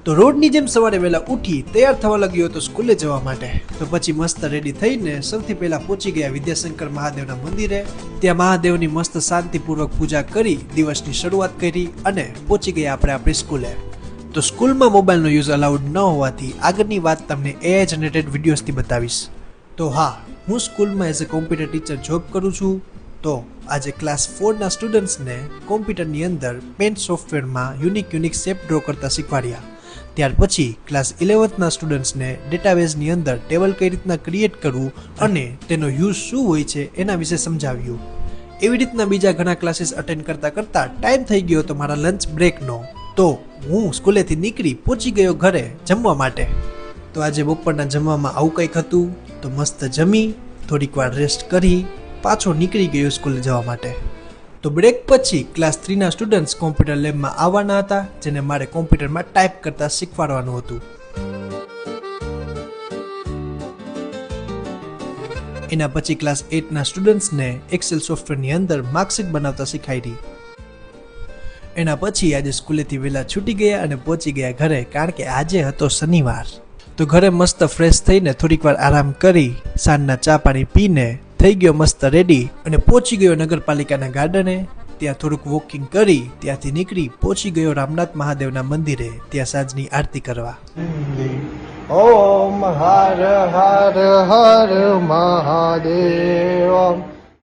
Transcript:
તો રોજની જેમ સવારે વહેલા ઉઠી તૈયાર થવા લાગ્યો હતો સ્કૂલે જવા માટે। તો પછી મસ્ત રેડી થઈને સૌથી પહેલા પહોંચી ગયા વિદ્યાશંકર મહાદેવના મંદિરે। ત્યાં મહાદેવની મસ્ત શાંતિપૂર્વક પૂજા કરી દિવસની શરૂઆત કરી અને પહોંચી ગયા આપણે આપણી સ્કૂલે। તો સ્કૂલમાં મોબાઈલનો યુઝ અલાઉડ ન હોવાથી આગળની વાત તમને AI જનરેટેડ વિડીયોઝથી બતાવીશ। તો હા, હું સ્કૂલમાં as a computer teacher job કરું છું। તો આજે ક્લાસ 4ના સ્ટુડન્ટ્સને કોમ્પ્યુટરની અંદર પેન્ટ સોફ્ટવેરમાં યુનિક શેપ ડ્રો કરતા શીખવાડ્યા। ત્યાર પછી ક્લાસ 11થના સ્ટુડન્ટ્સને ડેટાબેઝની અંદર ટેબલ કઈ રીતના ક્રિએટ કરવું અને તેનો યુઝ શું હોય છે એના વિશે સમજાવ્યું। એવી રીતના બીજા ઘણા ક્લાસીસ અટેન્ડ કરતા ટાઈમ થઈ ગયો હતો મારા લંચ બ્રેકનો। તો હું સ્કૂલેથી નીકળી પહોંચી ગયો ઘરે જમવા માટે। તો આજે બપોરના જમવામાં આવું કંઈક હતું। તો મસ્ત જમી થોડીક વાર રેસ્ટ કરી પાછો નીકળી ગયો સ્કૂલે જવા માટે। તો બ્રેક પછી ક્લાસ 3ના સ્ટુડન્ટ્સ કોમ્પ્યુટર લેબમાં આવવાના હતા, જેને મારે કોમ્પ્યુટરમાં ટાઈપ કરતા શીખવાડવાનું હતું। એના પછી ક્લાસ 8ના સ્ટુડન્ટ્સને એક્સેલ સોફ્ટવેરની અંદર માર્કશીટ બનાવતા શીખાડી। એના પછી આજે સ્કૂલેથી વહેલા છૂટી ગયા અને પહોંચી ગયા ઘરે, કારણ કે આજે હતો શનિવાર। તો ઘરે મસ્ત ફ્રેશ થઈને થોડીક વાર આરામ કરી સાંજના ચા પાણી પીને થઈ ગયો મસ્ત રેડી અને પહોંચી ગયો નગરપાલિકાના ગાર્ડને। ત્યાં થોડુંક વોકિંગ કરી ત્યાંથી નીકળી પહોંચી ગયો રામનાથ મહાદેવના મંદિરે ત્યાં સાંજની આરતી કરવા। ઓમ હર હર હર મહાદેવ।